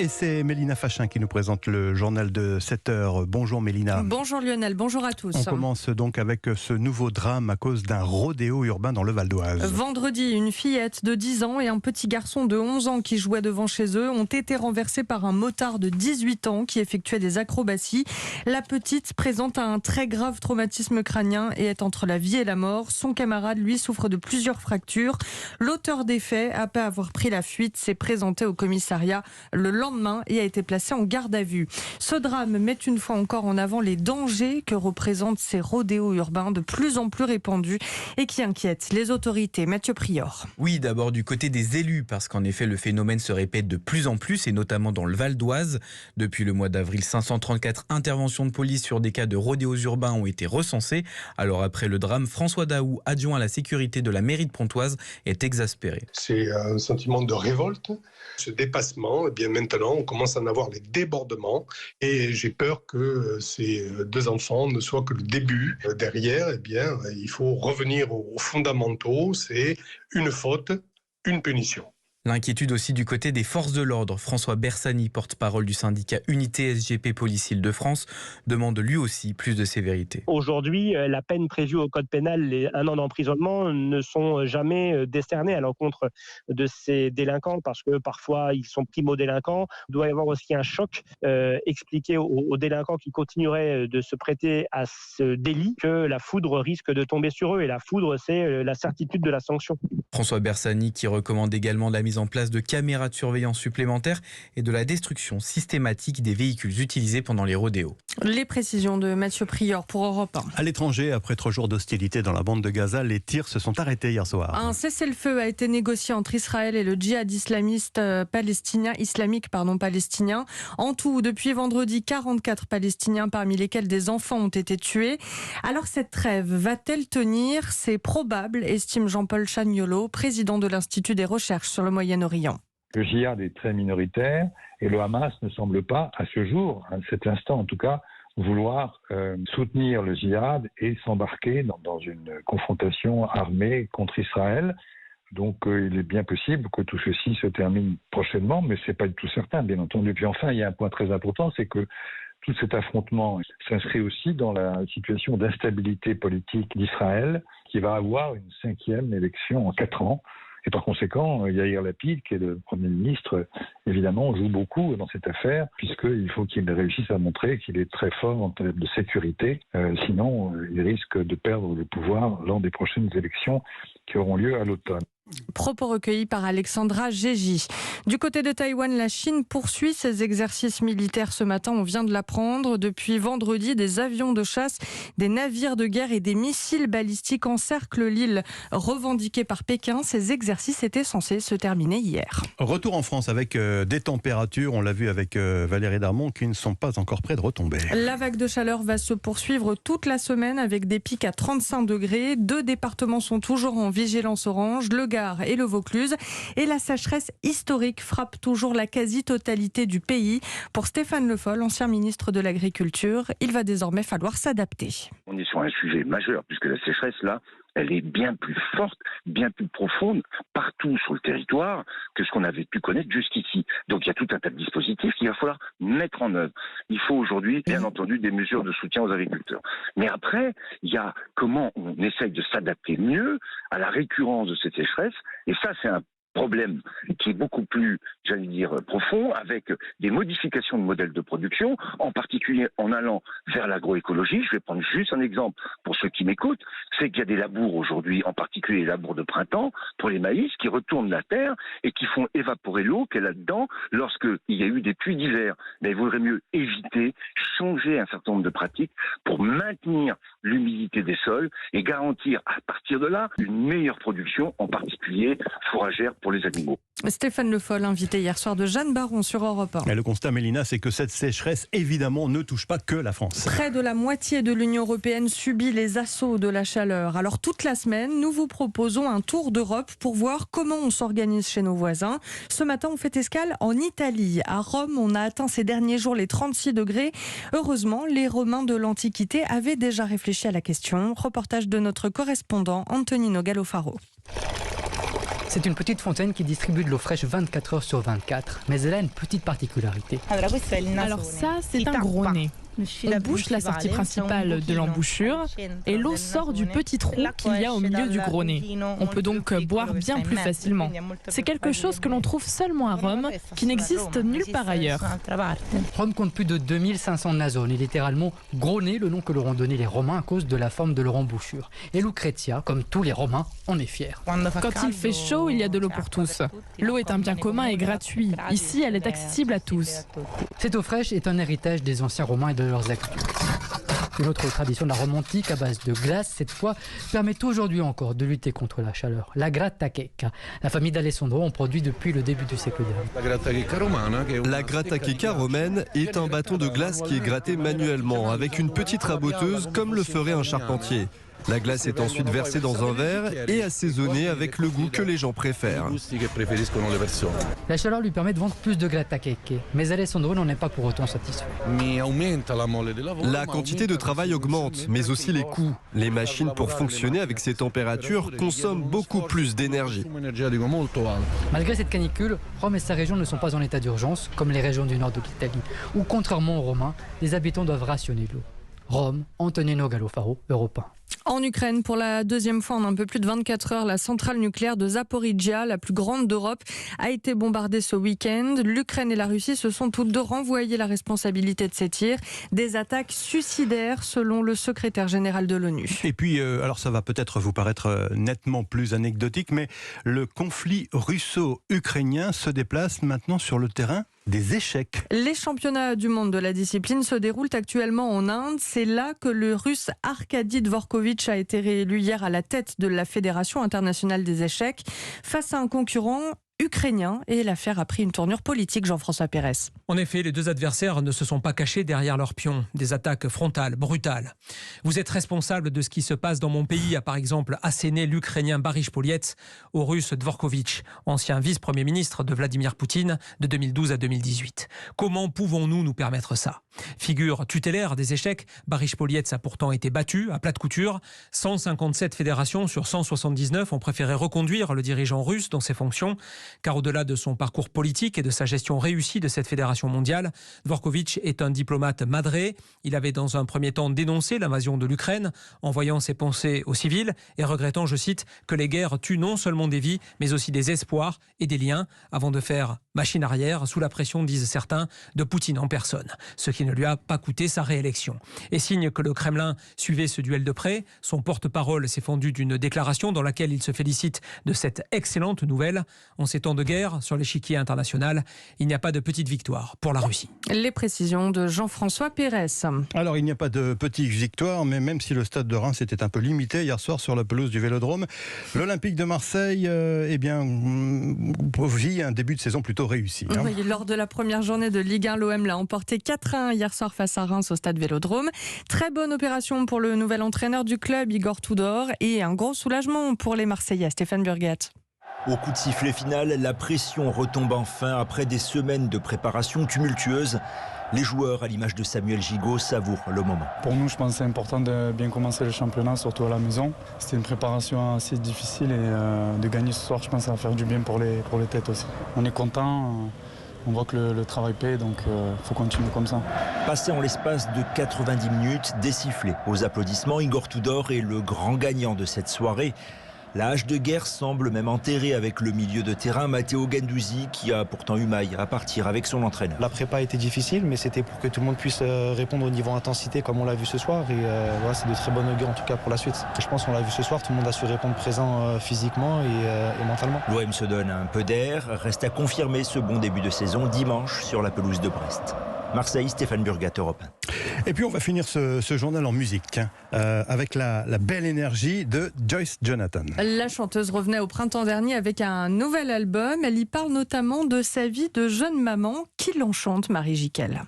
Et c'est Mélina Fachin qui nous présente le journal de 7 heures. Bonjour Mélina. Bonjour Lionel, bonjour à tous. On commence donc avec ce nouveau drame à cause d'un rodéo urbain dans le Val d'Oise. Vendredi, une fillette de 10 ans et un petit garçon de 11 ans qui jouaient devant chez eux ont été renversés par un motard de 18 ans qui effectuait des acrobaties. La petite présente un très grave traumatisme crânien et est entre la vie et la mort. Son camarade, lui, souffre de plusieurs fractures. L'auteur des faits, après avoir pris la fuite, s'est présenté au commissariat le lendemain et a été placé en garde à vue. Ce drame met une fois encore en avant les dangers que représentent ces rodéos urbains de plus en plus répandus et qui inquiètent les autorités. Mathieu Prior. Oui, d'abord du côté des élus, parce qu'en effet le phénomène se répète de plus en plus et notamment dans le Val d'Oise. Depuis le mois d'avril, 534 interventions de police sur des cas de rodéos urbains ont été recensées. Alors après le drame, François Daou, adjoint à la sécurité de la mairie de Pontoise, est exaspéré. C'est un sentiment de révolte, ce dépassement. Et bien maintenant, on commence à en avoir les débordements et j'ai peur que ces deux enfants ne soient que le début. Derrière, eh bien, il faut revenir aux fondamentaux, c'est une faute, une punition. L'inquiétude aussi du côté des forces de l'ordre. François Bersani, porte-parole du syndicat Unité SGP Police Île-de-France, demande lui aussi plus de sévérité. Aujourd'hui, la peine prévue au code pénal, les 1 an d'emprisonnement, ne sont jamais décernées à l'encontre de ces délinquants parce que parfois ils sont primo-délinquants. Il doit y avoir aussi un choc expliqué aux délinquants qui continueraient de se prêter à ce délit que la foudre risque de tomber sur eux. Et la foudre, c'est la certitude de la sanction. François Bersani qui recommande également la mise en place de caméras de surveillance supplémentaires et de la destruction systématique des véhicules utilisés pendant les rodéos. Les précisions de Mathieu Prior pour Europe 1. À l'étranger, après 3 jours d'hostilité dans la bande de Gaza, les tirs se sont arrêtés hier soir. Un cessez-le-feu a été négocié entre Israël et le djihad islamique palestinien. En tout, depuis vendredi, 44 Palestiniens, parmi lesquels des enfants, ont été tués. Alors cette trêve va-t-elle tenir ? C'est probable, estime Jean-Paul Chagnolot, président de l'Institut des recherches sur le Moyen-Orient. Le djihad est très minoritaire et le Hamas ne semble pas, à ce jour, à cet instant en tout cas, vouloir soutenir le djihad et s'embarquer dans une confrontation armée contre Israël. Donc il est bien possible que tout ceci se termine prochainement, mais ce n'est pas du tout certain, bien entendu. Puis enfin, il y a un point très important, c'est que tout cet affrontement s'inscrit aussi dans la situation d'instabilité politique d'Israël, qui va avoir une 5e élection en 4 ans. Et par conséquent, Yair Lapid, qui est le Premier ministre, évidemment, joue beaucoup dans cette affaire, puisqu'il faut qu'il réussisse à montrer qu'il est très fort en termes de sécurité. Sinon, il risque de perdre le pouvoir lors des prochaines élections qui auront lieu à l'automne. Propos recueillis par Alexandra Gégy. Du côté de Taïwan, la Chine poursuit ses exercices militaires ce matin. On vient de l'apprendre. Depuis vendredi, des avions de chasse, des navires de guerre et des missiles balistiques encerclent l'île revendiquée par Pékin. Ces exercices étaient censés se terminer hier. Retour en France avec des températures, on l'a vu avec Valérie Darmon, qui ne sont pas encore près de retomber. La vague de chaleur va se poursuivre toute la semaine avec des pics à 35 degrés. 2 départements sont toujours en vigilance orange, le Gard et le Vaucluse. Et la sécheresse historique frappe toujours la quasi-totalité du pays. Pour Stéphane Le Foll, ancien ministre de l'Agriculture, il va désormais falloir s'adapter. On est sur un sujet majeur puisque la sécheresse, là, elle est bien plus forte, bien plus profonde partout sur le territoire que ce qu'on avait pu connaître jusqu'ici. Donc il y a tout un tas de dispositifs qu'il va falloir mettre en œuvre. Il faut aujourd'hui, bien entendu, des mesures de soutien aux agriculteurs. Mais après, il y a comment on essaye de s'adapter mieux à la récurrence de cette sécheresse. Et ça, c'est un problème qui est beaucoup plus, j'allais dire, profond, avec des modifications de modèles de production, en particulier en allant vers l'agroécologie. Je vais prendre juste un exemple pour ceux qui m'écoutent, c'est qu'il y a des labours aujourd'hui, en particulier les labours de printemps, pour les maïs, qui retournent la terre et qui font évaporer l'eau qu'il y a là-dedans lorsqu'il y a eu des pluies d'hiver. Mais il vaudrait mieux éviter, changer un certain nombre de pratiques pour maintenir l'humidité des sols et garantir à partir de là une meilleure production, en particulier fourragère pour les animaux. Stéphane Le Foll, invité hier soir de Jeanne Baron sur Europe 1. Et le constat, Mélina, c'est que cette sécheresse, évidemment, ne touche pas que la France. Près de la moitié de l'Union européenne subit les assauts de la chaleur. Alors toute la semaine, nous vous proposons un tour d'Europe pour voir comment on s'organise chez nos voisins. Ce matin, on fait escale en Italie. À Rome, on a atteint ces derniers jours les 36 degrés. Heureusement, les Romains de l'Antiquité avaient déjà réfléchi à la question. Reportage de notre correspondant Antonino Gallofaro. C'est une petite fontaine qui distribue de l'eau fraîche 24 heures sur 24, mais elle a une petite particularité. Alors ça, c'est un gros nez. On bouche la sortie principale de l'embouchure et l'eau sort du petit trou qu'il y a au milieu du gros nez. On peut donc boire bien plus facilement. C'est quelque chose que l'on trouve seulement à Rome, qui n'existe nulle part ailleurs. Rome compte plus de 2500 nasones et littéralement gros nez, le nom que leur ont donné les Romains à cause de la forme de leur embouchure. Et Lucrezia, comme tous les Romains, en est fière. Quand il fait chaud, il y a de l'eau pour tous. L'eau est un bien commun et gratuit. Ici, elle est accessible à tous. Cette eau fraîche est un héritage des anciens Romains et de leurs aqueducs. Une autre tradition de la Rome antique à base de glace, cette fois, permet aujourd'hui encore de lutter contre la chaleur. La gratta checca. La famille d'Alessandro en produit depuis le début du siècle dernier. La gratta checca romaine est un bâton de glace qui est gratté manuellement avec une petite raboteuse comme le ferait un charpentier. La glace est ensuite versée dans un verre et assaisonnée avec le goût que les gens préfèrent. La chaleur lui permet de vendre plus de gratta checca, mais Alessandro n'en est pas pour autant satisfait. La quantité de travail augmente, mais aussi les coûts. Les machines pour fonctionner avec ces températures consomment beaucoup plus d'énergie. Malgré cette canicule, Rome et sa région ne sont pas en état d'urgence, comme les régions du nord de l'Italie, où contrairement aux Romains, les habitants doivent rationner l'eau. Rome, Antonino Gallofaro, Europe 1. En Ukraine, pour la deuxième fois en un peu plus de 24 heures, la centrale nucléaire de Zaporizhzhia, la plus grande d'Europe, a été bombardée ce week-end. L'Ukraine et la Russie se sont toutes deux renvoyées la responsabilité de ces tirs. Des attaques suicidaires, selon le secrétaire général de l'ONU. Et puis, alors ça va peut-être vous paraître nettement plus anecdotique, mais le conflit russo-ukrainien se déplace maintenant sur le terrain des échecs. Les championnats du monde de la discipline se déroulent actuellement en Inde. C'est là que le Russe Arkady Dvorkovich a été réélu hier à la tête de la Fédération internationale des échecs face à un concurrent ukrainien, et l'affaire a pris une tournure politique. Jean-François Pérez. En effet, les deux adversaires ne se sont pas cachés derrière leurs pions. Des attaques frontales, brutales. Vous êtes responsable de ce qui se passe dans mon pays, a par exemple asséné l'Ukrainien Barish Poliets au Russe Dvorkovich, ancien vice-premier ministre de Vladimir Poutine de 2012 à 2018. Comment pouvons-nous nous permettre ça ? Figure tutélaire des échecs, Barish Poliets a pourtant été battu à plate couture. 157 fédérations sur 179 ont préféré reconduire le dirigeant russe dans ses fonctions. Car au-delà de son parcours politique et de sa gestion réussie de cette fédération mondiale, Dvorkovich est un diplomate madré. Il avait dans un premier temps dénoncé l'invasion de l'Ukraine, envoyant ses pensées aux civils et regrettant, je cite, que les guerres tuent non seulement des vies, mais aussi des espoirs et des liens, avant de faire machine arrière, sous la pression, disent certains, de Poutine en personne. Ce qui ne lui a pas coûté sa réélection. Et signe que le Kremlin suivait ce duel de près, son porte-parole s'est fendu d'une déclaration dans laquelle il se félicite de cette excellente nouvelle. En ces temps de guerre sur l'échiquier international, il n'y a pas de petite victoire pour la Russie. Les précisions de Jean-François Pérez. Alors, il n'y a pas de petite victoire, mais même si le stade de Reims était un peu limité hier soir sur la pelouse du Vélodrome, l'Olympique de Marseille vit un début de saison plutôt réussi. Hein. Oui, lors de la première journée de Ligue 1, l'OM l'a emporté 4-1 hier soir face à Reims au stade Vélodrome. Très bonne opération pour le nouvel entraîneur du club, Igor Tudor, et un gros soulagement pour les Marseillais. Stéphane Burgat. Au coup de sifflet final, la pression retombe enfin après des semaines de préparation tumultueuse. Les joueurs, à l'image de Samuel Gigot, savourent le moment. Pour nous, je pense que c'est important de bien commencer le championnat, surtout à la maison. C'était une préparation assez difficile et de gagner ce soir, je pense que ça va faire du bien pour les têtes aussi. On est content. On voit que le travail paie, donc il faut continuer comme ça. Passé en l'espace de 90 minutes, des sifflets aux applaudissements, Igor Tudor est le grand gagnant de cette soirée. La hache de guerre semble même enterrée avec le milieu de terrain Matteo Guendouzi qui a pourtant eu maille à partir avec son entraîneur. La prépa a été difficile, mais c'était pour que tout le monde puisse répondre au niveau intensité comme on l'a vu ce soir. Et voilà, c'est de très bonnes augures en tout cas pour la suite. Et je pense qu'on l'a vu ce soir, tout le monde a su répondre présent physiquement et mentalement. L'OM se donne un peu d'air, reste à confirmer ce bon début de saison dimanche sur la pelouse de Brest. Marseille, Stéphane Burgat, Europe 1. Et puis on va finir ce journal en musique avec la belle énergie de Joyce Jonathan. La chanteuse revenait au printemps dernier avec un nouvel album. Elle y parle notamment de sa vie de jeune maman qui l'enchante, Marie Jiquel.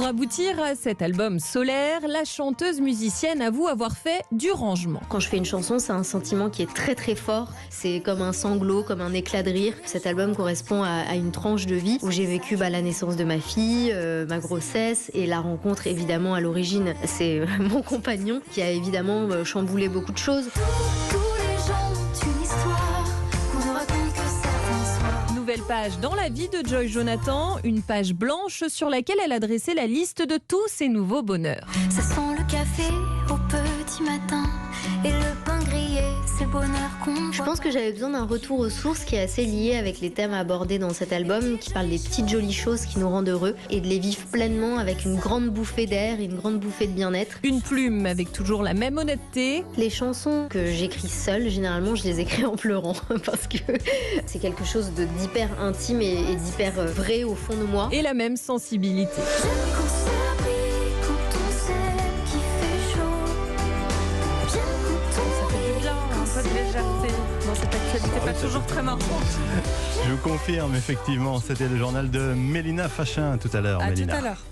aboutir à cet album solaire, la chanteuse musicienne avoue avoir fait du rangement. Quand je fais une chanson, c'est un sentiment qui est très très fort. C'est comme un sanglot, comme un éclat de rire. Cet album correspond à une tranche de vie où j'ai vécu la naissance de ma fille, ma grossesse et la rencontre évidemment à l'origine. C'est mon compagnon qui a évidemment chamboulé beaucoup de choses. Nouvelle page dans la vie de Joy Jonathan, une page blanche sur laquelle elle a dressé la liste de tous ses nouveaux bonheurs. Ça sent le café au petit matin et le pain grillé, c'est le bonheur qu'on. Je pense que j'avais besoin d'un retour aux sources qui est assez lié avec les thèmes abordés dans cet album, qui parle des petites jolies choses qui nous rendent heureux et de les vivre pleinement avec une grande bouffée d'air et une grande bouffée de bien-être. Une plume avec toujours la même honnêteté. Les chansons que j'écris seule, généralement je les écris en pleurant parce que c'est quelque chose d'hyper intime et d'hyper vrai au fond de moi. Et la même sensibilité. Dans cette actualité pas toujours très marrante. Je vous confirme, effectivement, c'était le journal de Mélina Fachin tout à l'heure. À tout à l'heure.